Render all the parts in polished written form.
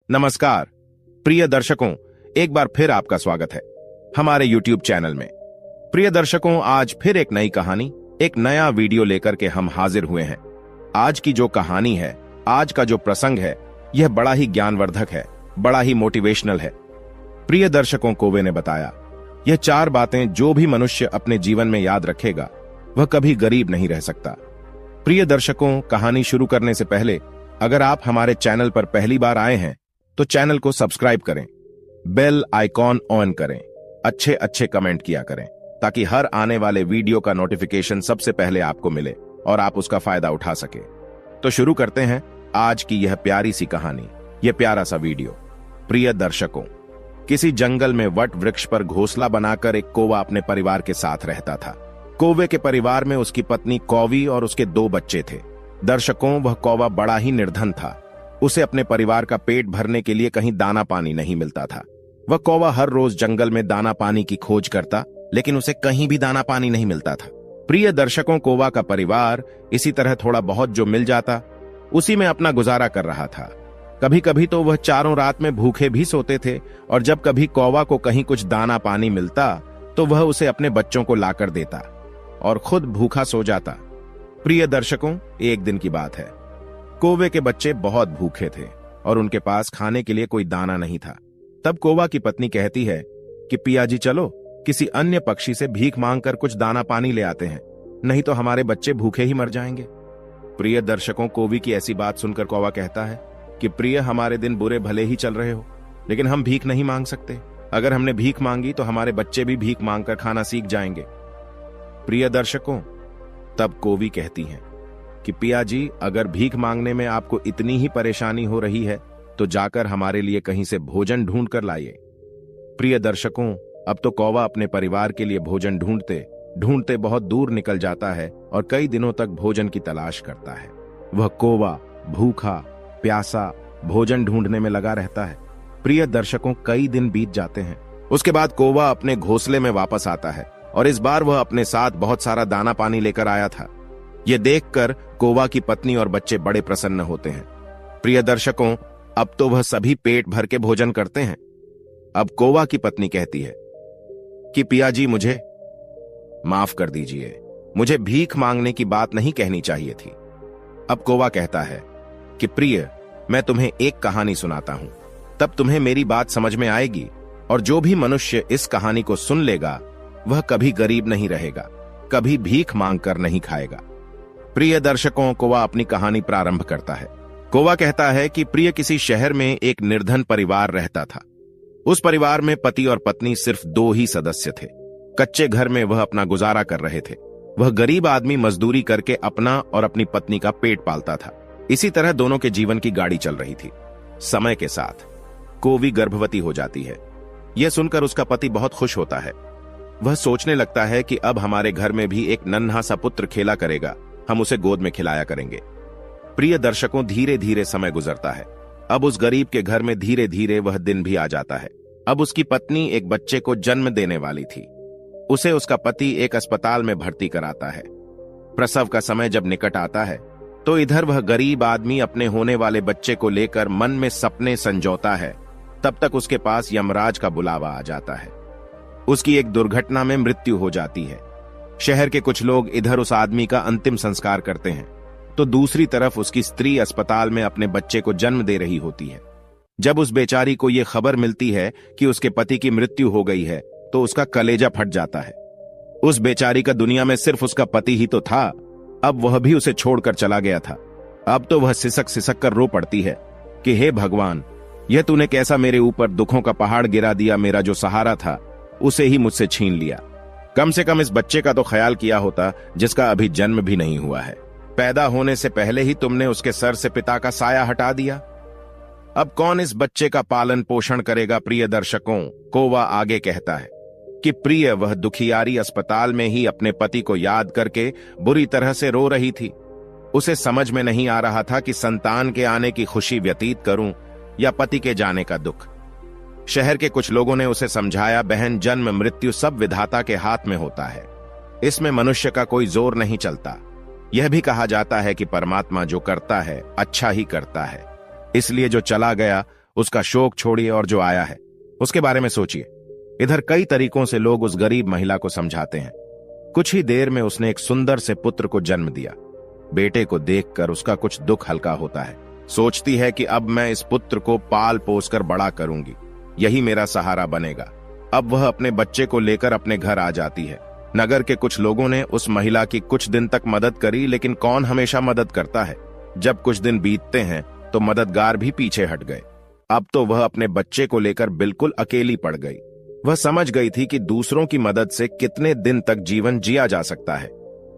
नमस्कार प्रिय दर्शकों, एक बार फिर आपका स्वागत है हमारे YouTube चैनल में। प्रिय दर्शकों, आज फिर एक नई कहानी, एक नया वीडियो लेकर के हम हाजिर हुए हैं। आज की जो कहानी है, आज का जो प्रसंग है, यह बड़ा ही ज्ञानवर्धक है, बड़ा ही मोटिवेशनल है। प्रिय दर्शकों, कोवे ने बताया, यह 4 बातें जो भी मनुष्य अपने जीवन में याद रखेगा वह कभी गरीब नहीं रह सकता। प्रिय दर्शकों, कहानी शुरू करने से पहले अगर आप हमारे चैनल पर पहली बार आए हैं तो चैनल को सब्सक्राइब करें, बेल आइकॉन ऑन करें, अच्छे अच्छे कमेंट किया करें ताकि हर आने वाले वीडियो का नोटिफिकेशन सबसे पहले आपको मिले और आप उसका फायदा उठा सके। तो शुरू करते हैं आज की यह प्यारी सी कहानी, यह प्यारा सा वीडियो। प्रिय दर्शकों, किसी जंगल में वट वृक्ष पर घोंसला बनाकर एक कौवा अपने परिवार के साथ रहता था। कौवे के परिवार में उसकी पत्नी कौवी और उसके 2 बच्चे थे। दर्शकों, वह कौवा बड़ा ही निर्धन था। उसे अपने परिवार का पेट भरने के लिए कहीं दाना पानी नहीं मिलता था। वह कौवा हर रोज जंगल में दाना पानी की खोज करता, लेकिन उसे कहीं भी दाना पानी नहीं मिलता था। प्रिय दर्शकों, कौवा का परिवार इसी तरह थोड़ा बहुत जो मिल जाता उसी में अपना गुजारा कर रहा था। कभी कभी तो वह चारों रात में भूखे भी सोते थे और जब कभी कौवा को कहीं कुछ दाना पानी मिलता तो वह उसे अपने बच्चों को लाकर देता और खुद भूखा सो जाता। प्रिय दर्शकों, एक दिन की बात है। कौवे के बच्चे बहुत भूखे थे और उनके पास खाने के लिए कोई दाना नहीं था। तब कौवा की पत्नी कहती है कि पिया जी, चलो किसी अन्य पक्षी से भीख मांगकर कुछ दाना पानी ले आते हैं, नहीं तो हमारे बच्चे भूखे ही मर जाएंगे। प्रिय दर्शकों, कौवी की ऐसी बात सुनकर कौवा कहता है कि प्रिय, हमारे दिन बुरे भले ही चल रहे हो, लेकिन हम भीख नहीं मांग सकते। अगर हमने भीख मांगी तो हमारे बच्चे भी भीख मांगकर खाना सीख जाएंगे। प्रिय दर्शकों, तब कौवी कहती हैं कि पिया जी, अगर भीख मांगने में आपको इतनी ही परेशानी हो रही है तो जाकर हमारे लिए कहीं से भोजन ढूंढ कर लाइए। प्रिय दर्शकों, अब तो कौवा अपने परिवार के लिए भोजन ढूंढते ढूंढते बहुत दूर निकल जाता है और कई दिनों तक भोजन की तलाश करता है। वह कौवा भूखा प्यासा भोजन ढूंढने में लगा रहता है। प्रिय दर्शकों, कई दिन बीत जाते हैं। उसके बाद कौवा अपने घोंसले में वापस आता है और इस बार वह अपने साथ बहुत सारा दाना पानी लेकर आया था। यह देखकर कौवा की पत्नी और बच्चे बड़े प्रसन्न होते हैं। प्रिय दर्शकों, अब तो वह सभी पेट भर के भोजन करते हैं। अब कौवा की पत्नी कहती है कि पिया जी, मुझे माफ कर दीजिए, मुझे भीख मांगने की बात नहीं कहनी चाहिए थी। अब कौवा कहता है कि प्रिय, मैं तुम्हें एक कहानी सुनाता हूं, तब तुम्हें मेरी बात समझ में आएगी और जो भी मनुष्य इस कहानी को सुन लेगा वह कभी गरीब नहीं रहेगा, कभी भीख मांगकर नहीं खाएगा। प्रिय दर्शकों, कौवा अपनी कहानी प्रारंभ करता है। कौवा कहता है कि प्रिय, किसी शहर में एक निर्धन परिवार रहता था। उस परिवार में पति और पत्नी सिर्फ 2 ही सदस्य थे। कच्चे घर में वह अपना गुजारा कर रहे थे। वह गरीब आदमी मजदूरी करके अपना और अपनी पत्नी का पेट पालता था। इसी तरह दोनों के जीवन की गाड़ी चल रही थी। समय के साथ कौवी गर्भवती हो जाती है। यह सुनकर उसका पति बहुत खुश होता है। वह सोचने लगता है कि अब हमारे घर में भी एक नन्हा सा पुत्र खेला करेगा, हम उसे गोद में खिलाया करेंगे। प्रिय दर्शकों, धीरे धीरे समय गुजरता है। अब उस गरीब के घर में धीरे धीरे वह दिन भी आ जाता है। अब उसकी पत्नी एक बच्चे को जन्म देने वाली थी। उसे उसका पति एक अस्पताल में भर्ती कराता है। प्रसव का समय जब निकट आता है तो इधर वह गरीब आदमी अपने होने वाले बच्चे को लेकर मन में सपने संजोता है। तब तक उसके पास यमराज का बुलावा आ जाता है। उसकी एक दुर्घटना में मृत्यु हो जाती है। शहर के कुछ लोग इधर उस आदमी का अंतिम संस्कार करते हैं तो दूसरी तरफ उसकी स्त्री अस्पताल में अपने बच्चे को जन्म दे रही होती है। जब उस बेचारी को यह खबर मिलती है कि उसके पति की मृत्यु हो गई है तो उसका कलेजा फट जाता है। उस बेचारी का दुनिया में सिर्फ उसका पति ही तो था, अब वह भी उसे छोड़कर चला गया था। अब तो वह सिसक सिसक कर रो पड़ती है कि हे भगवान, यह तूने कैसा मेरे ऊपर दुखों का पहाड़ गिरा दिया। मेरा जो सहारा था उसे ही मुझसे छीन लिया। कम से कम इस बच्चे का तो ख्याल किया होता जिसका अभी जन्म भी नहीं हुआ है। पैदा होने से पहले ही तुमने उसके सर से पिता का साया हटा दिया। अब कौन इस बच्चे का पालन पोषण करेगा। प्रिय दर्शकों, कौवा आगे कहता है कि प्रिय, वह दुखियारी अस्पताल में ही अपने पति को याद करके बुरी तरह से रो रही थी। उसे समझ में नहीं आ रहा था कि संतान के आने की खुशी व्यतीत करूं या पति के जाने का दुख। शहर के कुछ लोगों ने उसे समझाया, बहन, जन्म मृत्यु सब विधाता के हाथ में होता है, इसमें मनुष्य का कोई जोर नहीं चलता। यह भी कहा जाता है कि परमात्मा जो करता है अच्छा ही करता है, इसलिए जो चला गया उसका शोक छोड़िए और जो आया है उसके बारे में सोचिए। इधर कई तरीकों से लोग उस गरीब महिला को समझाते हैं। कुछ ही देर में उसने एक सुंदर से पुत्र को जन्म दिया। बेटे को देखकर उसका कुछ दुख हल्का होता है। सोचती है कि अब मैं इस पुत्र को पाल पोस कर बड़ा करूंगी, यही मेरा सहारा बनेगा। अब वह अपने बच्चे को लेकर अपने घर आ जाती है। नगर के कुछ लोगों ने उस महिला की कुछ दिन तक मदद करी, लेकिन कौन हमेशा मदद करता है। जब कुछ दिन बीतते हैं तो मददगार भी पीछे हट गए। अब तो वह अपने बच्चे को लेकर बिल्कुल अकेली पड़ गई। वह समझ गई थी कि दूसरों की मदद से कितने दिन तक जीवन जिया जा सकता है।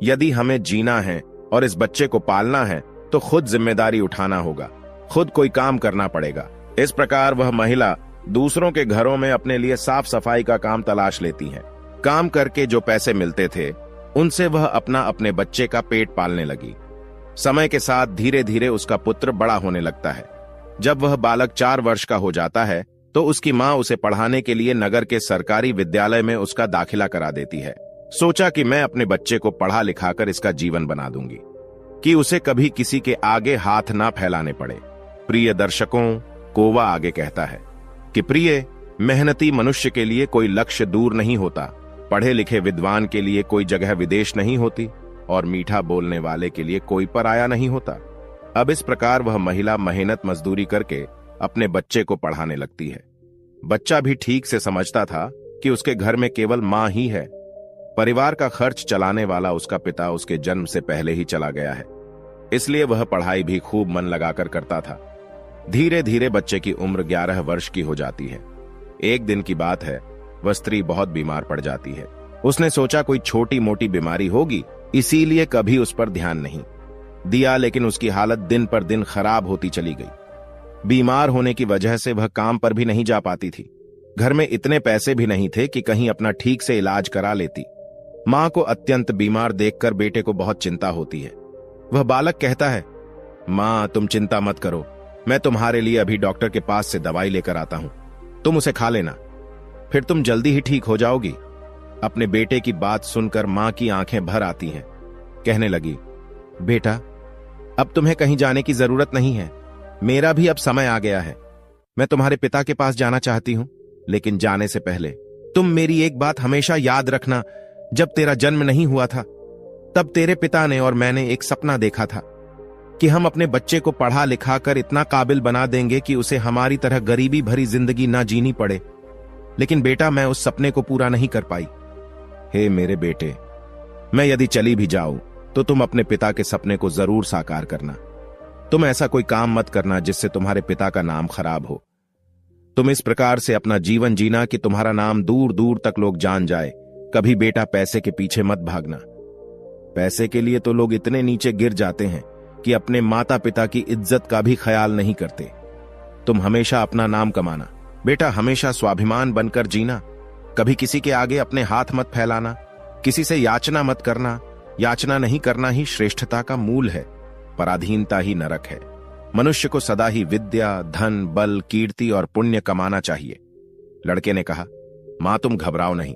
यदि हमें जीना है और इस बच्चे को पालना है तो खुद जिम्मेदारी उठाना होगा, खुद कोई काम करना पड़ेगा। इस प्रकार वह महिला दूसरों के घरों में अपने लिए साफ सफाई का काम तलाश लेती है। काम करके जो पैसे मिलते थे उनसे वह अपने बच्चे का पेट पालने लगी। समय के साथ धीरे धीरे उसका पुत्र बड़ा होने लगता है। जब वह बालक 4 वर्ष का हो जाता है तो उसकी मां उसे पढ़ाने के लिए नगर के सरकारी विद्यालय में उसका दाखिला करा देती है। सोचा कि मैं अपने बच्चे को पढ़ा लिखाकर इसका जीवन बना दूंगी, कि उसे कभी किसी के आगे हाथ ना फैलाने पड़े। प्रिय दर्शकों, कोवा आगे कहता है कि प्रिय मेहनती मनुष्य के लिए कोई लक्ष्य दूर नहीं होता, पढ़े लिखे विद्वान के लिए कोई जगह विदेश नहीं होती, और मीठा बोलने वाले के लिए कोई पराया नहीं होता। अब इस प्रकार वह महिला मेहनत मजदूरी करके अपने बच्चे को पढ़ाने लगती है। बच्चा भी ठीक से समझता था कि उसके घर में केवल मां ही है। परिवार का खर्च चलाने वाला उसका पिता उसके जन्म से पहले ही चला गया है, इसलिए वह पढ़ाई भी खूब मन लगाकर करता था। धीरे धीरे बच्चे की उम्र 11 वर्ष की हो जाती है। एक दिन की बात है, वह स्त्री बहुत बीमार पड़ जाती है। उसने सोचा कोई छोटी मोटी बीमारी होगी, इसीलिए कभी उस पर ध्यान नहीं दिया, लेकिन उसकी हालत दिन पर दिन खराब होती चली गई। बीमार होने की वजह से वह काम पर भी नहीं जा पाती थी। घर में इतने पैसे भी नहीं थे कि कहीं अपना ठीक से इलाज करा लेती। मां को अत्यंत बीमार देखकर बेटे को बहुत चिंता होती है। वह बालक कहता है, मां तुम चिंता मत करो, मैं तुम्हारे लिए अभी डॉक्टर के पास से दवाई लेकर आता हूं, तुम उसे खा लेना, फिर तुम जल्दी ही ठीक हो जाओगी। अपने बेटे की बात सुनकर मां की आंखें भर आती हैं। कहने लगी, बेटा अब तुम्हें कहीं जाने की जरूरत नहीं है, मेरा भी अब समय आ गया है। मैं तुम्हारे पिता के पास जाना चाहती हूं, लेकिन जाने से पहले तुम मेरी एक बात हमेशा याद रखना। जब तेरा जन्म नहीं हुआ था तब तेरे पिता ने और मैंने एक सपना देखा था कि हम अपने बच्चे को पढ़ा लिखा कर इतना काबिल बना देंगे कि उसे हमारी तरह गरीबी भरी जिंदगी ना जीनी पड़े। लेकिन बेटा मैं उस सपने को पूरा नहीं कर पाई। हे मेरे बेटे, मैं यदि चली भी जाऊं तो तुम अपने पिता के सपने को जरूर साकार करना। तुम ऐसा कोई काम मत करना जिससे तुम्हारे पिता का नाम खराब हो। तुम इस प्रकार से अपना जीवन जीना कि तुम्हारा नाम दूर दूर तक लोग जान जाए। कभी बेटा पैसे के पीछे मत भागना। पैसे के लिए तो लोग इतने नीचे गिर जाते हैं कि अपने माता पिता की इज्जत का भी ख्याल नहीं करते। तुम हमेशा अपना नाम कमाना बेटा, हमेशा स्वाभिमान बनकर जीना। कभी किसी के आगे अपने हाथ मत फैलाना, किसी से याचना मत करना। याचना नहीं करना ही श्रेष्ठता का मूल है, पराधीनता ही नरक है। मनुष्य को सदा ही विद्या, धन, बल, कीर्ति और पुण्य कमाना चाहिए। लड़के ने कहा, मां तुम घबराओ नहीं,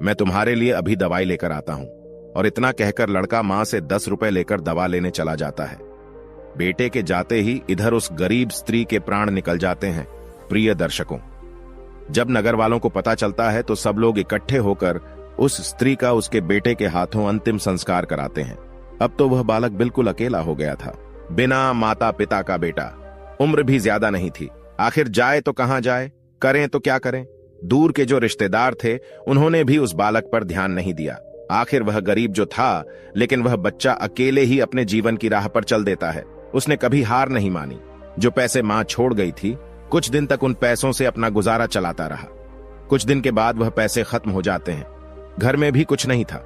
मैं तुम्हारे लिए अभी दवाई लेकर आता हूं। और इतना कहकर लड़का मां से 10 रुपए लेकर दवा लेने चला जाता है। बेटे के जाते ही इधर उस गरीब स्त्री के प्राण निकल जाते हैं। प्रिय दर्शकों, जब नगर वालों को पता चलता है तो सब लोग इकट्ठे होकर उस स्त्री का उसके बेटे के हाथों अंतिम संस्कार कराते हैं। अब तो वह बालक बिल्कुल अकेला हो गया था, बिना माता पिता का बेटा। उम्र भी ज्यादा नहीं थी, आखिर जाए तो कहां जाए, करें तो क्या करें। दूर के जो रिश्तेदार थे उन्होंने भी उस बालक पर ध्यान नहीं दिया। आखिर वह गरीब जो था, लेकिन वह बच्चा अकेले ही अपने जीवन की राह पर चल देता है। उसने कभी हार नहीं मानी। जो पैसे मां छोड़ गई थी, कुछ दिन तक उन पैसों से अपना गुजारा चलाता रहा। कुछ दिन के बाद वह पैसे खत्म हो जाते हैं। घर में भी कुछ नहीं था।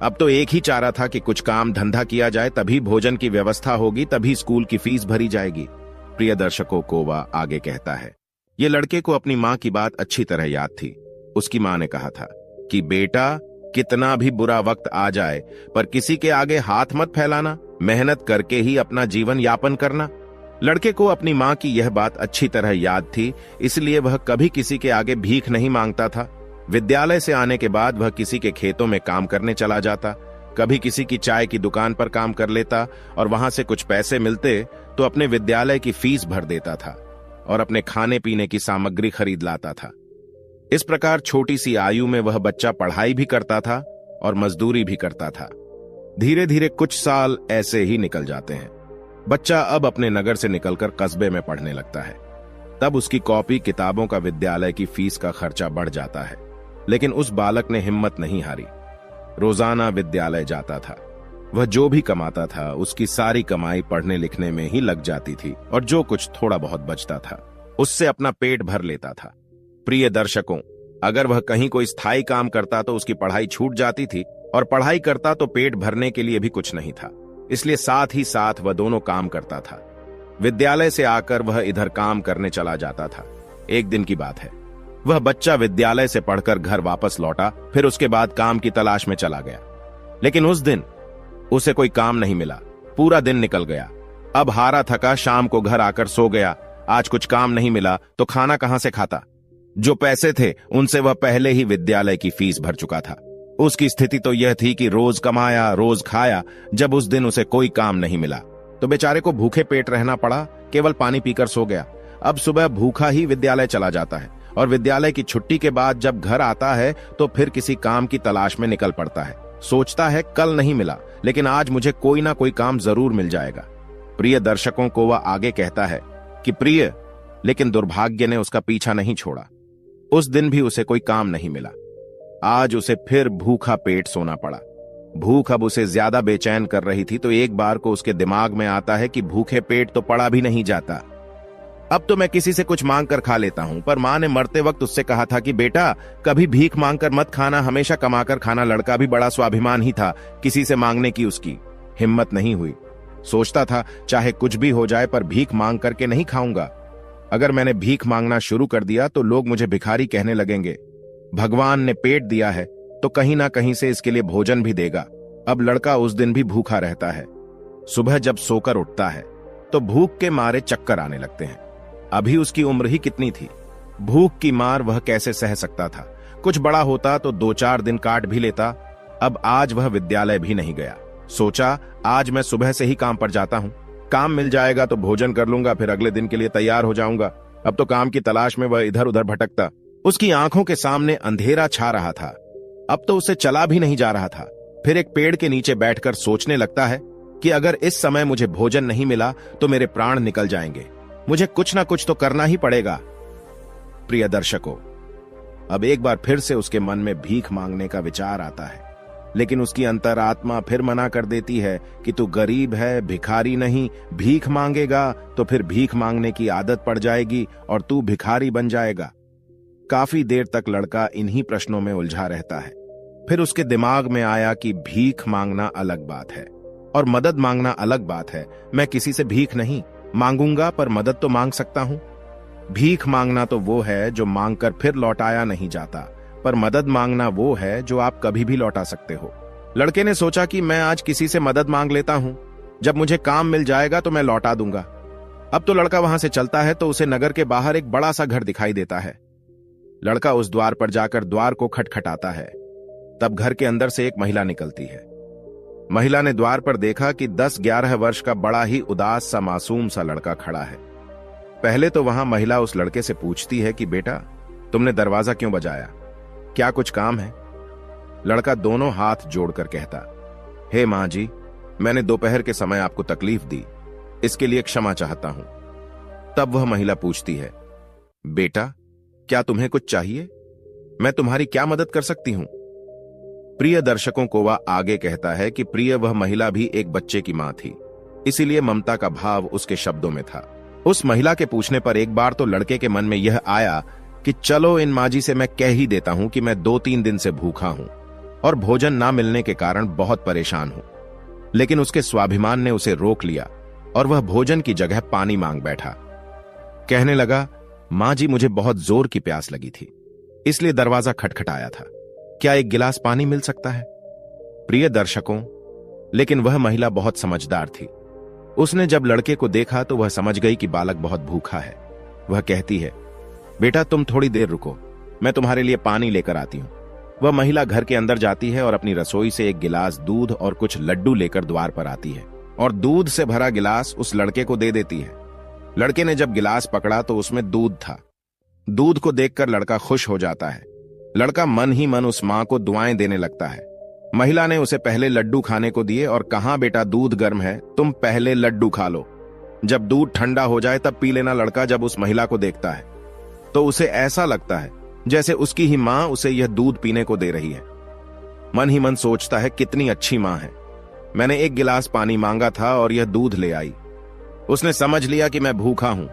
अब तो एक ही चारा था कि कुछ काम धंधा किया जाए, तभी भोजन की व्यवस्था होगी, तभी स्कूल की फीस भरी जाएगी। प्रिय दर्शकों, कोवा आगे कहता है, ये लड़के को अपनी मां की बात अच्छी तरह याद थी। उसकी मां ने कहा था कि बेटा कितना भी बुरा वक्त आ जाए पर किसी के आगे हाथ मत फैलाना, मेहनत करके ही अपना जीवन यापन करना। लड़के को अपनी मां की यह बात अच्छी तरह याद थी, इसलिए वह कभी किसी के आगे भीख नहीं मांगता था। विद्यालय से आने के बाद वह किसी के खेतों में काम करने चला जाता, कभी किसी की चाय की दुकान पर काम कर लेता और वहां से कुछ पैसे मिलते तो अपने विद्यालय की फीस भर देता था। और अपने खाने पीने की सामग्री खरीद लाता था। इस प्रकार छोटी सी आयु में वह बच्चा पढ़ाई भी करता था और मजदूरी भी करता था। धीरे धीरे कुछ साल ऐसे ही निकल जाते हैं। बच्चा अब अपने नगर से निकलकर कस्बे में पढ़ने लगता है। तब उसकी कॉपी किताबों का विद्यालय की फीस का खर्चा बढ़ जाता है, लेकिन उस बालक ने हिम्मत नहीं हारी। रोजाना विद्यालय जाता था। वह जो भी कमाता था उसकी सारी कमाई पढ़ने लिखने में ही लग जाती थी और जो कुछ थोड़ा बहुत बचता था उससे अपना पेट भर लेता था। प्रिय दर्शकों, अगर वह कहीं कोई स्थायी काम करता तो उसकी पढ़ाई छूट जाती थी और पढ़ाई करता तो पेट भरने के लिए भी कुछ नहीं था, इसलिए साथ ही साथ वह दोनों काम करता था। विद्यालय से आकर वह इधर काम करने चला जाता था। एक दिन की बात है, वह बच्चा विद्यालय से पढ़कर घर वापस लौटा, फिर उसके बाद काम की तलाश में चला गया। लेकिन उस दिन उसे कोई काम नहीं मिला। पूरा दिन निकल गया। अब हारा थका शाम को घर आकर सो गया। आज कुछ काम नहीं मिला तो खाना कहां से खाता? जो पैसे थे उनसे वह पहले ही विद्यालय की फीस भर चुका था। उसकी स्थिति तो यह थी कि रोज कमाया रोज खाया। जब उस दिन उसे कोई काम नहीं मिला तो बेचारे को भूखे पेट रहना पड़ा, केवल पानी पीकर सो गया। अब सुबह भूखा ही विद्यालय चला जाता है और विद्यालय की छुट्टी के बाद जब घर आता है तो फिर किसी काम की तलाश में निकल पड़ता है। सोचता है कल नहीं मिला लेकिन आज मुझे कोई ना कोई काम जरूर मिल जाएगा। प्रिय दर्शकों को वह आगे कहता है कि प्रिय, लेकिन दुर्भाग्य ने उसका पीछा नहीं छोड़ा। उस दिन भी उसे कोई काम नहीं मिला। आज उसे फिर भूखा पेट सोना पड़ा। भूख अब उसे ज्यादा बेचैन कर रही थी तो एक बार को उसके दिमाग में आता है कि भूखे पेट तो पड़ा भी नहीं जाता। अब तो मैं किसी से कुछ मांग कर खा लेता हूं, पर मां ने मरते वक्त उससे कहा था कि बेटा कभी भीख मांगकर मत खाना, हमेशा कमाकर खाना। लड़का भी बड़ा स्वाभिमान ही था, किसी से मांगने की उसकी हिम्मत नहीं हुई। सोचता था चाहे कुछ भी हो जाए पर भीख मांग करके नहीं खाऊंगा। अगर मैंने भीख मांगना शुरू कर दिया तो लोग मुझे भिखारी कहने लगेंगे। भगवान ने पेट दिया है तो कहीं ना कहीं से इसके लिए भोजन भी देगा। अब लड़का उस दिन भी भूखा रहता है। सुबह जब सोकर उठता है तो भूख के मारे चक्कर आने लगते हैं। अभी उसकी उम्र ही कितनी थी, भूख की मार वह कैसे सह सकता था? कुछ बड़ा होता तो 2-4 दिन काट भी लेता। अब आज वह विद्यालय भी नहीं गया। सोचा आज मैं सुबह से ही काम पर जाता हूं, काम मिल जाएगा तो भोजन कर लूंगा, फिर अगले दिन के लिए तैयार हो जाऊंगा। अब तो काम की तलाश में वह इधर उधर भटकता। उसकी आंखों के सामने अंधेरा छा रहा था। अब तो उसे चला भी नहीं जा रहा था। फिर एक पेड़ के नीचे बैठकर सोचने लगता है कि अगर इस समय मुझे भोजन नहीं मिला तो मेरे प्राण निकल जाएंगे। मुझे कुछ ना कुछ तो करना ही पड़ेगा। प्रिय दर्शकों, अब एक बार फिर से उसके मन में भीख मांगने का विचार आता है, लेकिन उसकी अंतरात्मा फिर मना कर देती है कि तू गरीब है, भिखारी नहीं। भीख मांगेगा तो फिर भीख मांगने की आदत पड़ जाएगी और तू भिखारी बन जाएगा। काफी देर तक लड़का इन्हीं प्रश्नों में उलझा रहता है। फिर उसके दिमाग में आया कि भीख मांगना अलग बात है और मदद मांगना अलग बात है। मैं किसी से भीख नहीं मांगूंगा, पर मदद तो मांग सकता हूं। भीख मांगना तो वो है जो मांगकर फिर लौटाया नहीं जाता, पर मदद मांगना वो है जो आप कभी भी लौटा सकते हो। लड़के ने सोचा कि मैं आज किसी से मदद मांग लेता हूं, जब मुझे काम मिल जाएगा तो मैं लौटा दूंगा। अब तो लड़का वहां से चलता है तो उसे नगर के बाहर एक बड़ा सा घर दिखाई देता है। लड़का उस द्वार पर जाकर द्वार को खटखटाता है। तब घर के अंदर से एक महिला निकलती है। महिला ने द्वार पर देखा कि 10-11 वर्ष का बड़ा ही उदास सा मासूम सा लड़का खड़ा है। पहले तो वहां महिला उस लड़के से पूछती है कि बेटा तुमने दरवाजा क्यों बजाया, क्या कुछ काम है? लड़का दोनों हाथ जोड़कर कहता, हे मां जी, मैंने दोपहर के समय आपको तकलीफ दी, इसके लिए क्षमा चाहता हूं। तब वह महिला पूछती है, बेटा क्या तुम्हें कुछ चाहिए? मैं तुम्हारी क्या मदद कर सकती हूं? प्रिय दर्शकों को वह आगे कहता है कि प्रिय वह महिला भी एक बच्चे की मां थी, इसीलिए ममता का भाव उसके शब्दों में था। उस महिला के पूछने पर एक बार तो लड़के के मन में यह आया कि चलो इन माजी से मैं कह ही देता हूं कि मैं 2-3 दिन से भूखा हूं और भोजन ना मिलने के कारण बहुत परेशान हूं। लेकिन उसके स्वाभिमान ने उसे रोक लिया और वह भोजन की जगह पानी मांग बैठा। कहने लगा, मां जी मुझे बहुत जोर की प्यास लगी थी, इसलिए दरवाजा खटखटाया था, क्या एक गिलास पानी मिल सकता है? प्रिय दर्शकों, लेकिन वह महिला बहुत समझदार थी। उसने जब लड़के को देखा तो वह समझ गई कि बालक बहुत भूखा है। वह कहती है, बेटा तुम थोड़ी देर रुको, मैं तुम्हारे लिए पानी लेकर आती हूं। वह महिला घर के अंदर जाती है और अपनी रसोई से एक गिलास दूध और कुछ लड्डू लेकर द्वार पर आती है और दूध से भरा गिलास उस लड़के को दे देती है। लड़के ने जब गिलास पकड़ा तो उसमें दूध था। दूध को देखकर लड़का खुश हो जाता है। लड़का मन ही मन उस मां को दुआएं देने लगता है। महिला ने उसे पहले लड्डू खाने को दिए और कहा, बेटा दूध गर्म है, तुम पहले लड्डू खा लो, जब दूध ठंडा हो जाए तब पी लेना। लड़का जब उस महिला को देखता है तो उसे ऐसा लगता है जैसे उसकी ही मां उसे यह दूध पीने को दे रही है। मन ही मन सोचता है, कितनी अच्छी मां है, मैंने एक गिलास पानी मांगा था और यह दूध ले आई। उसने समझ लिया कि मैं भूखा हूं।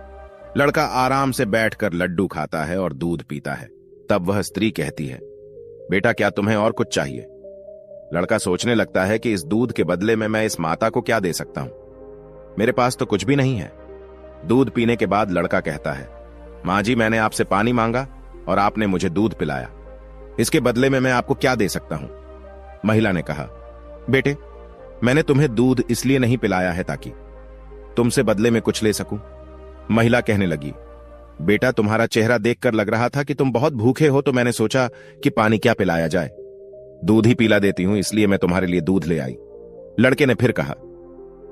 लड़का आराम से बैठकर लड्डू खाता है और दूध पीता है। तब वह स्त्री कहती है, बेटा क्या तुम्हें और कुछ चाहिए? लड़का सोचने लगता है कि इस दूध के बदले में मैं इस माता को क्या दे सकता हूं, मेरे पास तो कुछ भी नहीं है। दूध पीने के बाद लड़का कहता है, मां जी मैंने आपसे पानी मांगा और आपने मुझे दूध पिलाया, इसके बदले में मैं आपको क्या दे सकता हूं? महिला ने कहा, बेटे मैंने तुम्हें दूध इसलिए नहीं पिलाया है ताकि तुमसे बदले में कुछ ले सकूं। महिला कहने लगी, बेटा तुम्हारा चेहरा देखकर लग रहा था कि तुम बहुत भूखे हो, तो मैंने सोचा कि पानी क्या पिलाया जाए, दूध ही पिला देती हूं, इसलिए मैं तुम्हारे लिए दूध ले आई। लड़के ने फिर कहा,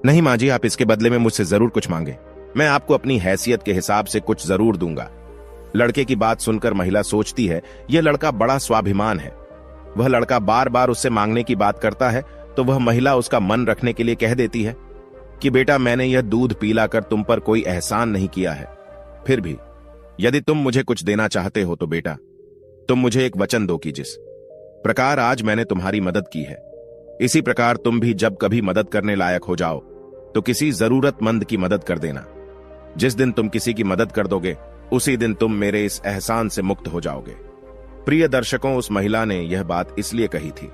नहीं मां जी, आप इसके बदले में मुझसे जरूर कुछ मांगे, मैं आपको अपनी हैसियत के हिसाब से कुछ जरूर दूंगा। लड़के की बात सुनकर महिला सोचती है, यह लड़का बड़ा स्वाभिमान है। वह लड़का बार बार उससे मांगने की बात करता है तो वह महिला उसका मन रखने के लिए कह देती है कि बेटा मैंने यह दूध पिलाकर तुम पर कोई एहसान नहीं किया है, फिर भी यदि तुम मुझे कुछ देना चाहते हो तो बेटा तुम मुझे एक वचन दो कि जिस प्रकार आज मैंने तुम्हारी मदद की है, इसी प्रकार तुम भी जब कभी मदद करने लायक हो जाओ तो किसी जरूरतमंद की मदद कर देना। जिस दिन तुम किसी की मदद कर दोगे उसी दिन तुम मेरे इस एहसान से मुक्त हो जाओगे। प्रिय दर्शकों, उस महिला ने यह बात इसलिए कही थी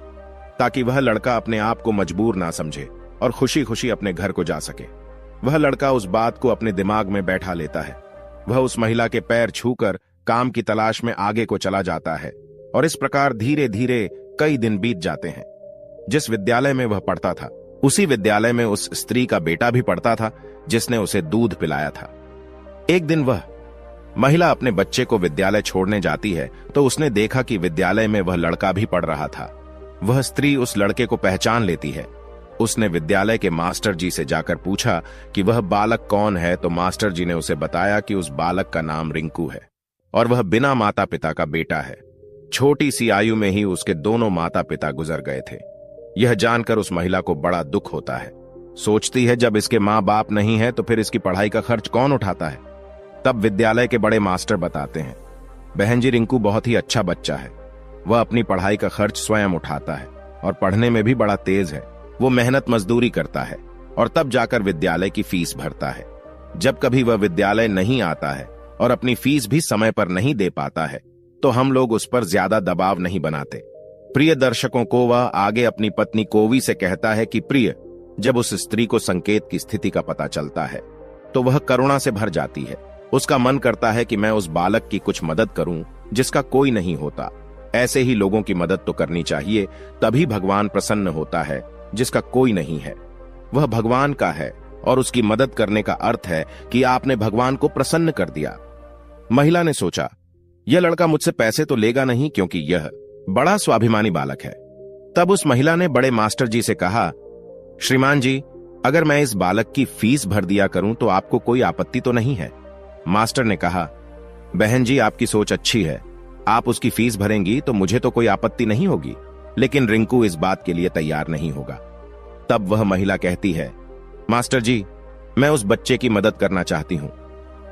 ताकि वह लड़का अपने आप को मजबूर ना समझे और खुशी खुशी अपने घर को जा सके। वह लड़का उस बात को अपने दिमाग में बैठा लेता है। वह उस महिला के पैर छूकर काम की तलाश में आगे को चला जाता है और इस प्रकार धीरे धीरे कई दिन बीत जाते हैं। जिस विद्यालय में वह पढ़ता था उसी विद्यालय में उस स्त्री का बेटा भी पढ़ता था जिसने उसे दूध पिलाया था। एक दिन वह महिला अपने बच्चे को विद्यालय छोड़ने जाती है तो उसने देखा कि विद्यालय में वह लड़का भी पढ़ रहा था। वह स्त्री उस लड़के को पहचान लेती है। उसने विद्यालय के मास्टर जी से जाकर पूछा कि वह बालक कौन है, तो मास्टर जी ने उसे बताया कि उस बालक का नाम रिंकू है और वह बिना माता पिता का बेटा है। छोटी सी आयु में ही उसके दोनों माता पिता गुजर गए थे। यह जानकर उस महिला को बड़ा दुख होता है। सोचती है जब इसके माँ बाप नहीं है तो फिर इसकी पढ़ाई का खर्च कौन उठाता है। तब विद्यालय के बड़े मास्टर बताते हैं, बहन जी रिंकू बहुत ही अच्छा बच्चा है, वह अपनी पढ़ाई का खर्च स्वयं उठाता है और पढ़ने में भी बड़ा तेज है। वो मेहनत मजदूरी करता है और तब जाकर विद्यालय की फीस भरता है। जब कभी वह विद्यालय नहीं आता है और अपनी फीस भी समय पर नहीं दे पाता है तो हम लोग उस पर ज्यादा दबाव नहीं बनाते। प्रिय दर्शकों को वह आगे अपनी पत्नी कोवी से कहता है कि प्रिय, जब उस स्त्री को संकेत की स्थिति का पता चलता है तो वह करुणा से भर जाती है। उसका मन करता है कि मैं उस बालक की कुछ मदद करूं जिसका कोई नहीं होता। ऐसे ही लोगों की मदद तो करनी चाहिए, तभी भगवान प्रसन्न होता है। जिसका कोई नहीं है वह भगवान का है और उसकी मदद करने का अर्थ है कि आपने भगवान को प्रसन्न कर दिया। महिला ने सोचा, यह लड़का मुझसे पैसे तो लेगा नहीं क्योंकि यह बड़ा स्वाभिमानी बालक है। तब उस महिला ने बड़े मास्टर जी से कहा, श्रीमान जी, अगर मैं इस बालक की फीस भर दिया करूं तो आपको कोई आपत्ति तो नहीं है? मास्टर ने कहा, बहन जी आपकी सोच अच्छी है, आप उसकी फीस भरेंगी तो मुझे तो कोई आपत्ति नहीं होगी, लेकिन रिंकू इस बात के लिए तैयार नहीं होगा। तब वह महिला कहती है, मास्टर जी मैं उस बच्चे की मदद करना चाहती हूं,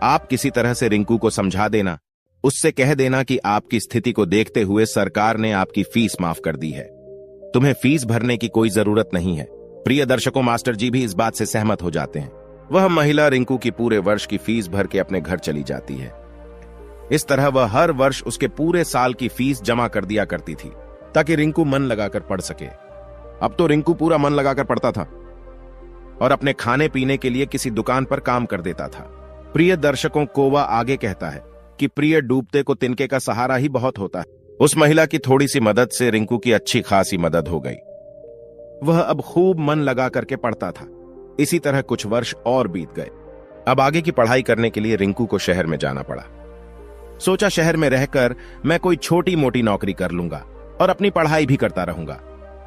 आप किसी तरह से रिंकू को समझा देना, उससे कह देना कि आपकी स्थिति को देखते हुए सरकार ने आपकी फीस माफ कर दी है, तुम्हें फीस भरने की कोई जरूरत नहीं है। प्रिय दर्शकों, मास्टर जी भी इस बात से सहमत हो जाते हैं। वह महिला रिंकू की पूरे वर्ष की फीस भर के अपने घर चली जाती है। इस तरह वह हर वर्ष उसके पूरे साल की फीस जमा कर दिया करती थी ताकि रिंकू मन लगाकर पढ़ सके। अब तो रिंकू पूरा मन लगाकर पढ़ता था और अपने खाने पीने के लिए किसी दुकान पर काम कर देता था। प्रिय दर्शकों को वह आगे कहता है कि प्रिय डूबते को तिनके का सहारा ही बहुत होता है। उस महिला की थोड़ी सी मदद से रिंकू की अच्छी खासी मदद हो गई। वह अब खूब मन लगा करके पढ़ता था। इसी तरह कुछ वर्ष और बीत गए। अब आगे की पढ़ाई करने के लिए रिंकू को शहर में जाना पड़ा। सोचा शहर में रहकर मैं कोई छोटी मोटी नौकरी कर लूंगा और अपनी पढ़ाई भी करता रहूंगा।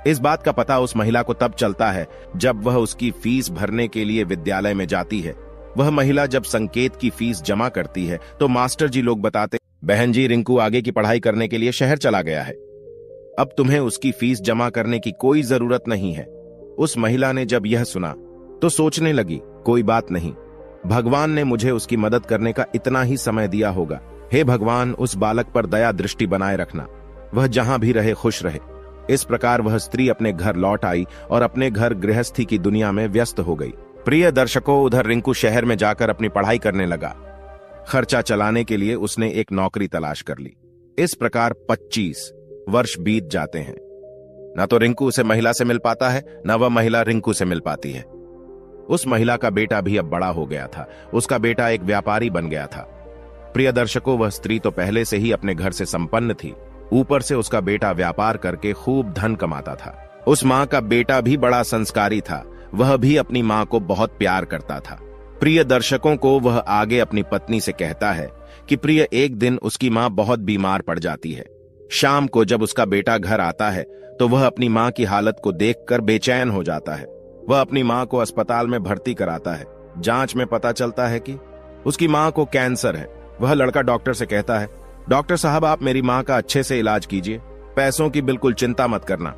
इस बात का पता उस महिला को तब चलता है जब वह उसकी फीस भरने के लिए विद्यालय में जाती है। वह महिला जब संकेत की फीस जमा करती है तो मास्टर जी लोग बताते, बहन जी रिंकू आगे की पढ़ाई करने के लिए शहर चला गया है, अब तुम्हें उसकी फीस जमा करने की कोई जरूरत नहीं है। उस महिला ने जब यह सुना तो सोचने लगी, कोई बात नहीं, भगवान ने मुझे उसकी मदद करने का इतना ही समय दिया होगा। हे भगवान, उस बालक पर दया दृष्टि बनाए रखना, वह जहां भी रहे खुश रहे। इस प्रकार वह स्त्री अपने घर लौट आई और अपने घर गृहस्थी की दुनिया में व्यस्त हो गई। प्रिय दर्शकों, उधर रिंकू शहर में जाकर अपनी पढ़ाई करने लगा। खर्चा चलाने के लिए उसने एक नौकरी तलाश कर ली। इस प्रकार 25 वर्ष बीत जाते हैं। न तो रिंकू उसे महिला से मिल पाता है, न वह महिला रिंकू से मिल पाती है। उस महिला का बेटा भी अब बड़ा हो गया था। उसका बेटा एक व्यापारी बन गया था। प्रिय दर्शकों, वह स्त्री तो पहले से ही अपने घर से संपन्न थी, ऊपर से उसका बेटा व्यापार करके खूब धन कमाता था। उस माँ का बेटा भी बड़ा संस्कारी था, वह भी अपनी माँ को बहुत प्यार करता था। प्रिय दर्शकों को वह आगे अपनी पत्नी से कहता है कि प्रिय, एक दिन उसकी माँ बहुत बीमार पड़ जाती है। शाम को जब उसका बेटा घर आता है तो वह अपनी माँ की हालत को देखकर बेचैन हो जाता है। वह अपनी माँ को अस्पताल में भर्ती कराता है। जांच में पता चलता है कि उसकी माँ को कैंसर है। वह लड़का डॉक्टर से कहता है, डॉक्टर साहब आप मेरी माँ का अच्छे से इलाज कीजिए, पैसों की बिल्कुल चिंता मत करना।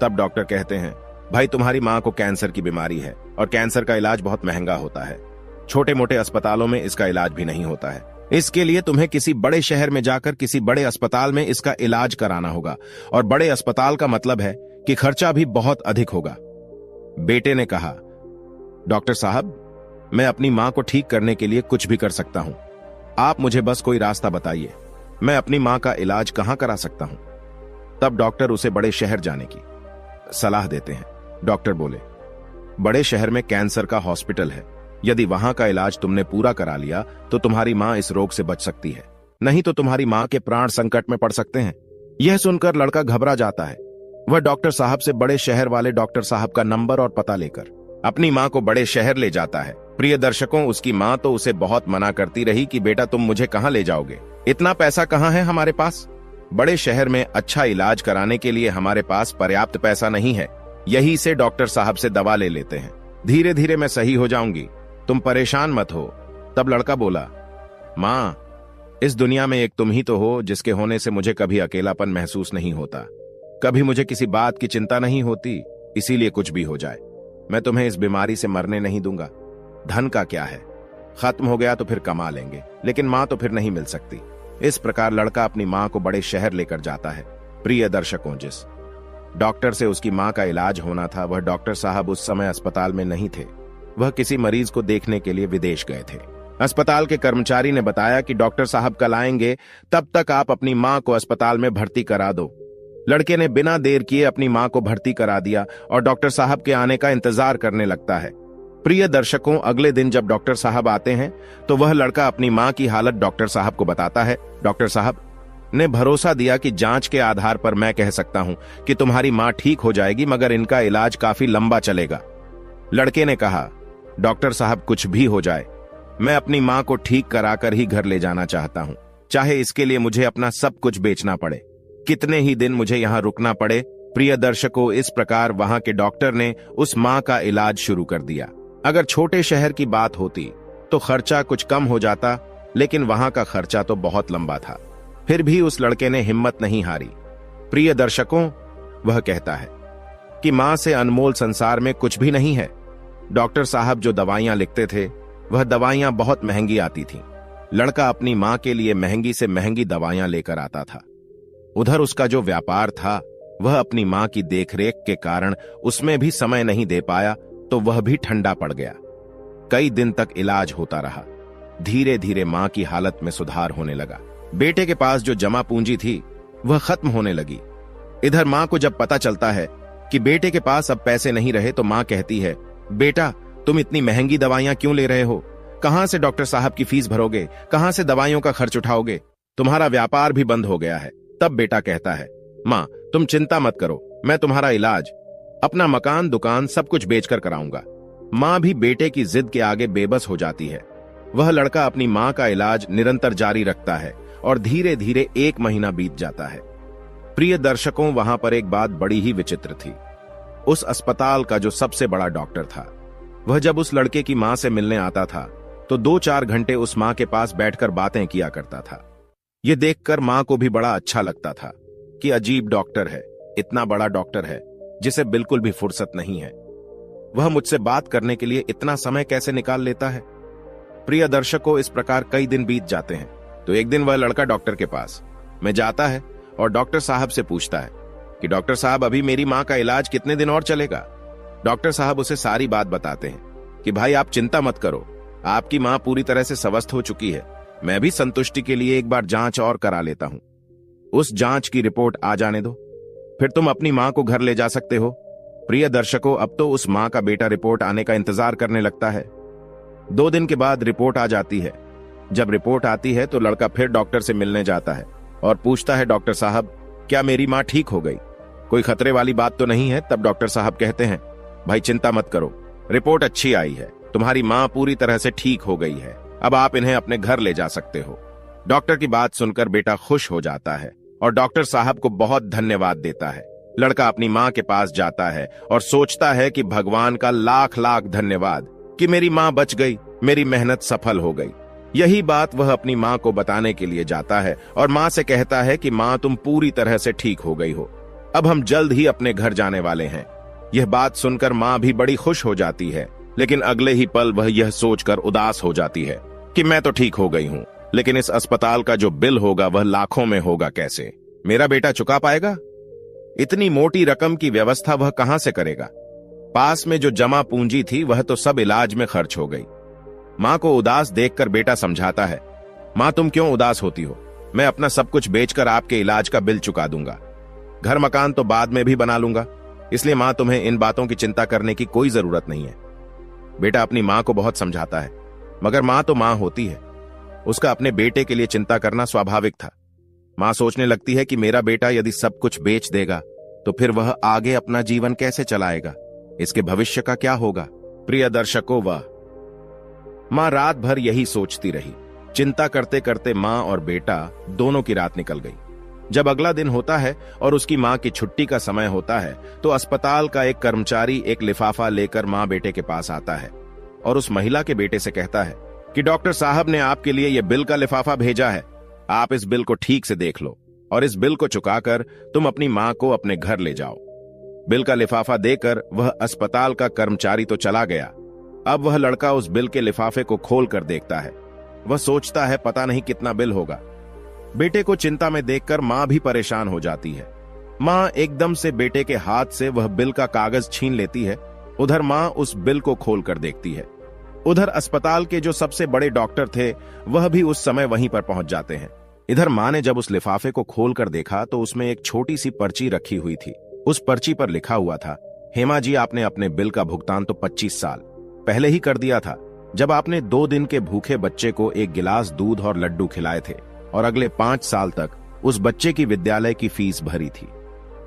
तब डॉक्टर कहते हैं, भाई तुम्हारी माँ को कैंसर की बीमारी है और कैंसर का इलाज बहुत महंगा होता है, छोटे मोटे अस्पतालों में इसका इलाज भी नहीं होता है। इसके लिए तुम्हें किसी बड़े शहर में जाकर किसी बड़े अस्पताल में इसका इलाज कराना होगा, और बड़े अस्पताल का मतलब है कि खर्चा भी बहुत अधिक होगा। बेटे ने कहा, डॉक्टर साहब मैं अपनी माँ को ठीक करने के लिए कुछ भी कर सकता हूँ, आप मुझे बस कोई रास्ता बताइए, मैं अपनी माँ का इलाज कहाँ करा सकता हूँ। तब डॉक्टर उसे बड़े शहर जाने की सलाह देते हैं। डॉक्टर बोले, बड़े शहर में कैंसर का हॉस्पिटल है, यदि वहां का इलाज तुमने पूरा करा लिया तो तुम्हारी माँ इस रोग से बच सकती है, नहीं तो तुम्हारी माँ के प्राण संकट में पड़ सकते हैं। यह सुनकर लड़का घबरा जाता है। वह डॉक्टर साहब से बड़े शहर वाले डॉक्टर साहब का नंबर और पता लेकर अपनी माँ को बड़े शहर ले जाता है। प्रिय दर्शकों, उसकी माँ तो उसे बहुत मना करती रही कि बेटा तुम मुझे कहाँ ले जाओगे, इतना पैसा कहाँ है हमारे पास, बड़े शहर में अच्छा इलाज कराने के लिए हमारे पास पर्याप्त पैसा नहीं है, यही से डॉक्टर साहब से दवा ले लेते हैं, धीरे धीरे मैं सही हो जाऊंगी, तुम परेशान मत हो। तब लड़का बोला, माँ इस दुनिया में एक तुम ही तो हो जिसके होने से मुझे कभी अकेलापन महसूस नहीं होता, कभी मुझे किसी बात की चिंता नहीं होती, इसीलिए कुछ भी हो जाए मैं तुम्हें इस बीमारी से मरने नहीं दूंगा। धन का क्या है, खत्म हो गया तो फिर कमा लेंगे, लेकिन माँ तो फिर नहीं मिल सकती। इस प्रकार लड़का अपनी माँ को बड़े शहर लेकर जाता है। प्रिय दर्शकों, जिस डॉक्टर से उसकी माँ का इलाज होना था वह डॉक्टर साहब उस समय अस्पताल में नहीं थे, वह किसी मरीज को देखने के लिए विदेश गए थे। अस्पताल के कर्मचारी ने बताया कि डॉक्टर साहब कल आएंगे, तब तक आप अपनी माँ को अस्पताल में भर्ती करा दो। लड़के ने बिना देर किए अपनी माँ को भर्ती करा दिया और डॉक्टर साहब के आने का इंतजार करने लगता है। प्रिय दर्शकों, अगले दिन जब डॉक्टर साहब आते हैं तो वह लड़का अपनी माँ की हालत डॉक्टर साहब को बताता है। डॉक्टर साहब ने भरोसा दिया कि जांच के आधार पर मैं कह सकता हूं कि तुम्हारी माँ ठीक हो जाएगी, मगर इनका इलाज काफी लंबा चलेगा। लड़के ने कहा, डॉक्टर साहब कुछ भी हो जाए, मैं अपनी माँ को ठीक कराकर ही घर ले जाना चाहता हूँ, चाहे इसके लिए मुझे अपना सब कुछ बेचना पड़े, कितने ही दिन मुझे यहाँ रुकना पड़े। प्रिय दर्शकों, इस प्रकार वहां के डॉक्टर ने उस माँ का इलाज शुरू कर दिया। अगर छोटे शहर की बात होती तो खर्चा कुछ कम हो जाता, लेकिन वहां का खर्चा तो बहुत लंबा था। फिर भी उस लड़के ने हिम्मत नहीं हारी। प्रिय दर्शकों, वह कहता है कि मां से अनमोल संसार में कुछ भी नहीं है। डॉक्टर साहब जो दवाइयां लिखते थे वह दवाइयां बहुत महंगी आती थीं। लड़का अपनी मां के लिए महंगी से महंगी दवाइयां लेकर आता था। उधर उसका जो व्यापार था वह अपनी मां की देखरेख के कारण उसमें भी समय नहीं दे पाया, तो वह भी ठंडा पड़ गया। कई दिन तक इलाज होता रहा। धीरे धीरे मां की हालत में सुधार होने लगा। बेटे के पास जो जमा पूंजी थी वह खत्म होने लगी। इधर मां को जब पता चलता है कि बेटे के पास अब पैसे नहीं रहे तो मां कहती है, बेटा तुम इतनी महंगी दवाइयां क्यों ले रहे हो, कहां से डॉक्टर साहब की फीस भरोगे, कहां से दवाइयों का खर्च उठाओगे, तुम्हारा व्यापार भी बंद हो गया है। तब बेटा कहता है, मां तुम चिंता मत करो, मैं तुम्हारा इलाज, अपना मकान दुकान सब कुछ बेचकर कराऊंगा। मां भी बेटे की जिद के आगे बेबस हो जाती है। वह लड़का अपनी मां का इलाज निरंतर जारी रखता है और धीरे धीरे 1 महीना बीत जाता है। प्रिय दर्शकों, वहां पर एक बात बड़ी ही विचित्र थी। उस अस्पताल का जो सबसे बड़ा डॉक्टर था वह जब उस लड़के की मां से मिलने आता था तो 2-4 घंटे उस माँ के पास बैठकर बातें किया करता था। ये देखकर माँ को भी बड़ा अच्छा लगता था कि अजीब डॉक्टर है, इतना बड़ा डॉक्टर है जिसे बिल्कुल भी फुर्सत नहीं है। वह मुझसे बात करने के लिए इतना समय कैसे निकाल लेता है। प्रिय दर्शकों, इस प्रकार कई दिन बीत जाते हैं। तो एक दिन वह लड़का डॉक्टर के पास में जाता है और डॉक्टर साहब से पूछता है कि डॉक्टर साहब, अभी मेरी माँ का इलाज कितने दिन और चलेगा। डॉक्टर साहब उसे सारी बात बताते हैं कि भाई आप चिंता मत करो, आपकी माँ पूरी तरह से स्वस्थ हो चुकी है। मैं भी संतुष्टि के लिए एक बार जांच और करा लेता हूं। उस जांच की रिपोर्ट आ जाने दो, फिर तुम अपनी माँ को घर ले जा सकते हो। प्रिय दर्शकों, अब तो उस माँ का बेटा रिपोर्ट आने का इंतजार करने लगता है। 2 दिन के बाद रिपोर्ट आ जाती है। जब रिपोर्ट आती है तो लड़का फिर डॉक्टर से मिलने जाता है और पूछता है, डॉक्टर साहब क्या मेरी माँ ठीक हो गई, कोई खतरे वाली बात तो नहीं है। तब डॉक्टर साहब कहते हैं, भाई चिंता मत करो, रिपोर्ट अच्छी आई है, तुम्हारी माँ पूरी तरह से ठीक हो गई है, अब आप इन्हें अपने घर ले जा सकते हो। डॉक्टर की बात सुनकर बेटा खुश हो जाता है और डॉक्टर साहब को बहुत धन्यवाद देता है। लड़का अपनी माँ के पास जाता है और सोचता है कि भगवान का लाख लाख धन्यवाद कि मेरी माँ बच गई, मेरी मेहनत सफल हो गई। यही बात वह अपनी माँ को बताने के लिए जाता है और माँ से कहता है कि माँ तुम पूरी तरह से ठीक हो गई हो, अब हम जल्द ही अपने घर जाने वाले हैं। यह बात सुनकर माँ भी बड़ी खुश हो जाती है, लेकिन अगले ही पल वह यह सोचकर उदास हो जाती है कि मैं तो ठीक हो गई हूँ, लेकिन इस अस्पताल का जो बिल होगा वह लाखों में होगा, कैसे मेरा बेटा चुका पाएगा। इतनी मोटी रकम की व्यवस्था वह कहां से करेगा। पास में जो जमा पूंजी थी वह तो सब इलाज में खर्च हो गई। मां को उदास देखकर बेटा समझाता है, मां तुम क्यों उदास होती हो, मैं अपना सब कुछ बेचकर आपके इलाज का बिल चुका दूंगा, घर मकान तो बाद में भी बना लूंगा, इसलिए मां तुम्हें इन बातों की चिंता करने की कोई जरूरत नहीं है। बेटा अपनी मां को बहुत समझाता है, मगर मां तो मां होती है, उसका अपने बेटे के लिए चिंता करना स्वाभाविक था। मां सोचने लगती है कि मेरा बेटा यदि सब कुछ बेच देगा तो फिर वह आगे अपना जीवन कैसे चलाएगा, इसके भविष्य का क्या होगा। प्रिय दर्शकों, वह मां रात भर यही सोचती रही। चिंता करते करते मां और बेटा दोनों की रात निकल गई। जब अगला दिन होता है और उसकी मां की छुट्टी का समय होता है तो अस्पताल का एक कर्मचारी एक लिफाफा लेकर मां बेटे के पास आता है और उस महिला के बेटे से कहता है कि डॉक्टर साहब ने आपके लिए यह बिल का लिफाफा भेजा है, आप इस बिल को ठीक से देख लो और इस बिल को चुकाकर तुम अपनी मां को अपने घर ले जाओ। बिल का लिफाफा देकर वह अस्पताल का कर्मचारी तो चला गया। अब वह लड़का उस बिल के लिफाफे को खोल कर देखता है। वह सोचता है पता नहीं कितना बिल होगा। बेटे को चिंता में देखकर मां भी परेशान हो जाती है। मां एकदम से बेटे के हाथ से वह बिल का कागज छीन लेती है। उधर मां उस बिल को खोल कर देखती है। उधर अस्पताल के जो सबसे बड़े डॉक्टर थे वह भी उस समय वहीं पर पहुंच जाते हैं। इधर मां ने जब उस लिफाफे को खोल कर देखा तो उसमें एक छोटी सी पर्ची रखी हुई थी। उस पर्ची पर लिखा हुआ था, हेमा जी आपने अपने बिल का भुगतान तो 25 साल पहले ही कर दिया था, जब आपने 2 दिन के भूखे बच्चे को 1 गिलास दूध और लड्डू खिलाए थे और अगले 5 साल तक उस बच्चे की विद्यालय की फीस भरी थी।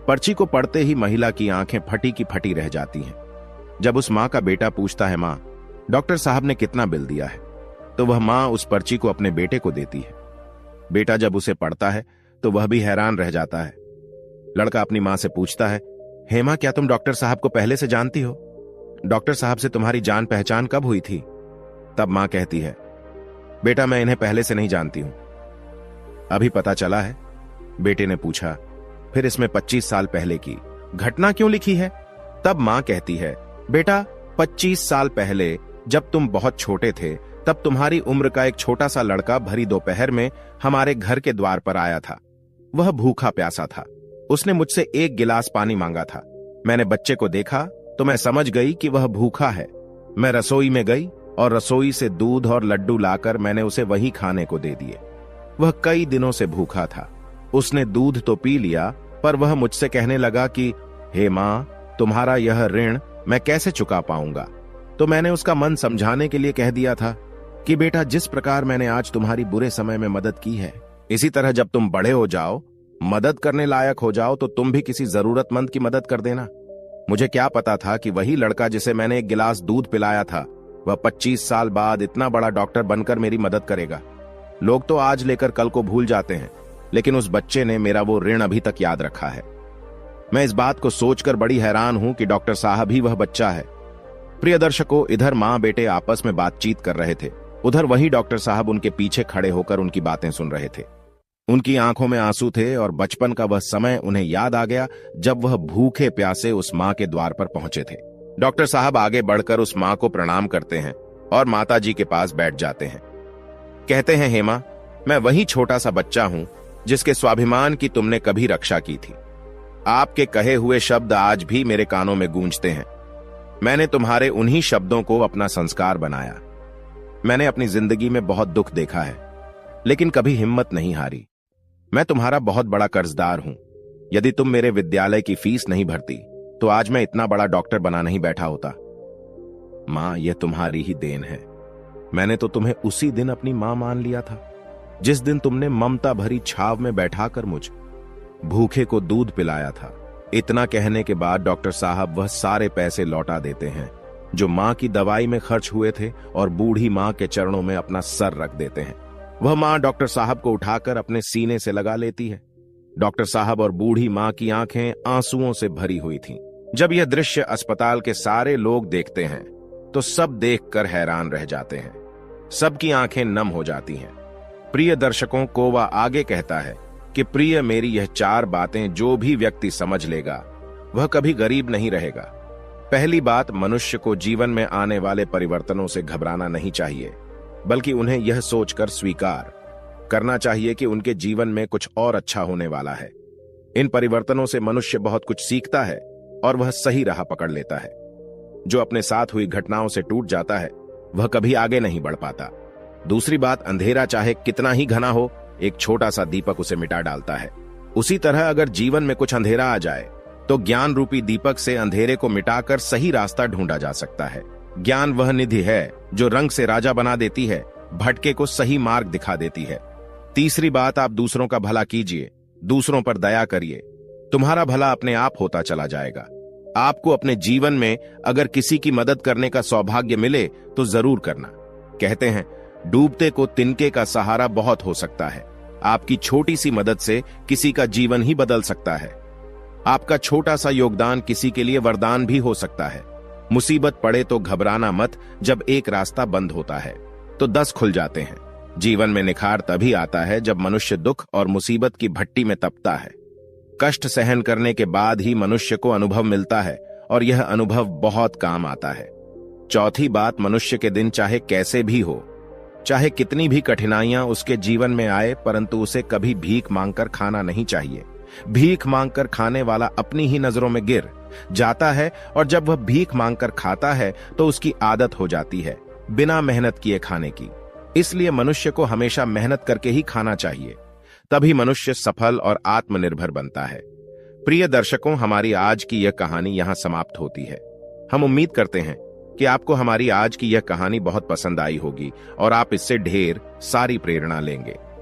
पर्ची को पढ़ते ही महिला की आंखें फटी की फटी रह जाती हैं। जब उस मां का बेटा पूछता है, मां डॉक्टर साहब ने कितना बिल दिया है, तो वह मां उस पर्ची को अपने बेटे को देती है। बेटा जब उसे पढ़ता है तो वह भी हैरान रह जाता है। लड़का अपनी मां से पूछता है, हेमा क्या तुम डॉक्टर साहब को पहले से जानती हो, डॉक्टर साहब से तुम्हारी जान पहचान कब हुई थी। तब मां कहती है, बेटा मैं इन्हें पहले से नहीं जानती हूं, अभी पता चला है। बेटे ने पूछा, फिर इसमें 25 साल पहले की घटना क्यों लिखी है। तब मां कहती है, बेटा 25 साल पहले जब तुम बहुत छोटे थे तब तुम्हारी उम्र का एक छोटा सा लड़का भरी दोपहर में हमारे घर के द्वार पर आया था। वह भूखा प्यासा था। उसने मुझसे 1 गिलास पानी मांगा था। मैंने बच्चे को देखा तो मैं समझ गई कि वह भूखा है। मैं रसोई में गई और रसोई से दूध और लड्डू लाकर मैंने उसे वही खाने को दे दिए। वह कई दिनों से भूखा था। उसने दूध तो पी लिया, पर वह मुझसे कहने लगा कि हे मां, तुम्हारा यह ऋण मैं कैसे चुका पाऊंगा। तो मैंने उसका मन समझाने के लिए कह दिया था कि बेटा जिस प्रकार मैंने आज तुम्हारी बुरे समय में मदद की है, इसी तरह जब तुम बड़े हो जाओ, मदद करने लायक हो जाओ, तो तुम भी किसी जरूरतमंद की मदद कर देना। मुझे क्या पता था कि वही लड़का जिसे मैंने 1 गिलास दूध पिलाया था वह 25 साल बाद इतना बड़ा डॉक्टर बनकर मेरी मदद करेगा। लोग तो आज लेकर कल को भूल जाते हैं, लेकिन उस बच्चे ने मेरा वो ऋण अभी तक याद रखा है। मैं इस बात को सोचकर बड़ी हैरान हूं कि डॉक्टर साहब ही वह बच्चा है। प्रिय दर्शकों, इधर मां बेटे आपस में बातचीत कर रहे थे उधर वही डॉक्टर साहब उनके पीछे खड़े होकर उनकी बातें सुन रहे थे। उनकी आंखों में आंसू थे और बचपन का वह समय उन्हें याद आ गया जब वह भूखे प्यासे उस मां के द्वार पर पहुंचे थे। डॉक्टर साहब आगे बढ़कर उस मां को प्रणाम करते हैं और माताजी के पास बैठ जाते हैं। कहते हैं, हेमा, मैं वही छोटा सा बच्चा हूं जिसके स्वाभिमान की तुमने कभी रक्षा की थी। आपके कहे हुए शब्द आज भी मेरे कानों में गूंजते हैं। मैंने तुम्हारे उन्हीं शब्दों को अपना संस्कार बनाया। मैंने अपनी जिंदगी में बहुत दुख देखा है, लेकिन कभी हिम्मत नहीं हारी। मैं तुम्हारा बहुत बड़ा कर्जदार हूं। यदि तुम मेरे विद्यालय की फीस नहीं भरती तो आज मैं इतना बड़ा डॉक्टर बना नहीं बैठा होता। मां, यह तुम्हारी ही देन है। मैंने तो तुम्हें उसी दिन अपनी मां मान लिया था जिस दिन तुमने ममता भरी छाव में बैठाकर मुझ भूखे को दूध पिलाया था। इतना कहने के बाद डॉक्टर साहब वह सारे पैसे लौटा देते हैं जो मां की दवाई में खर्च हुए थे और बूढ़ी मां के चरणों में अपना सर रख देते हैं। वह मां डॉक्टर साहब को उठाकर अपने सीने से लगा लेती है। डॉक्टर साहब और बूढ़ी मां की आंखें आंसुओं से भरी हुई थीं। जब यह दृश्य अस्पताल के सारे लोग देखते हैं तो सब देखकर हैरान रह जाते हैं। सबकी आंखें नम हो जाती हैं। प्रिय दर्शकों, कोवा आगे कहता है कि प्रिय मेरी यह 4 बातें जो भी व्यक्ति समझ लेगा वह कभी गरीब नहीं रहेगा। पहली बात, मनुष्य को जीवन में आने वाले परिवर्तनों से घबराना नहीं चाहिए, बल्कि उन्हें यह सोचकर स्वीकार करना चाहिए कि उनके जीवन में कुछ और अच्छा होने वाला है। इन परिवर्तनों से मनुष्य बहुत कुछ सीखता है और वह सही राह पकड़ लेता है। जो अपने साथ हुई घटनाओं से टूट जाता है वह कभी आगे नहीं बढ़ पाता। दूसरी बात, अंधेरा चाहे कितना ही घना हो, एक छोटा सा दीपक उसे मिटा डालता है। उसी तरह अगर जीवन में कुछ अंधेरा आ जाए तो ज्ञान रूपी दीपक से अंधेरे को मिटाकर सही रास्ता ढूंढा जा सकता है। ज्ञान वह निधि है जो रंग से राजा बना देती है, भटके को सही मार्ग दिखा देती है। तीसरी बात, आप दूसरों का भला कीजिए, दूसरों पर दया करिए। तुम्हारा भला अपने आप होता चला जाएगा। आपको अपने जीवन में अगर किसी की मदद करने का सौभाग्य मिले तो जरूर करना। कहते हैं, डूबते को तिनके का सहारा बहुत हो सकता है। आपकी छोटी सी मदद से किसी का जीवन ही बदल सकता है। आपका छोटा सा योगदान किसी के लिए वरदान भी हो सकता है। मुसीबत पड़े तो घबराना मत। जब एक रास्ता बंद होता है तो 10 खुल जाते हैं। जीवन में निखार तभी आता है जब मनुष्य दुख और मुसीबत की भट्टी में तपता है। कष्ट सहन करने के बाद ही मनुष्य को अनुभव मिलता है और यह अनुभव बहुत काम आता है। चौथी बात, मनुष्य के दिन चाहे कैसे भी हो, चाहे कितनी भी कठिनाइयां उसके जीवन में आए, परंतु उसे कभी भीख मांगकर खाना नहीं चाहिए। भीख मांगकर खाने वाला अपनी ही नजरों में गिर जाता है और जब वह भीख मांगकर खाता है तो उसकी आदत हो जाती है बिना मेहनत किए खाने की। इसलिए मनुष्य को हमेशा मेहनत करके ही खाना चाहिए, तभी मनुष्य सफल और आत्मनिर्भर बनता है। प्रिय दर्शकों, हमारी आज की यह कहानी यहां समाप्त होती है। हम उम्मीद करते हैं कि आपको हमारी आज की यह कहानी बहुत पसंद आई होगी और आप इससे ढेर सारी प्रेरणा लेंगे।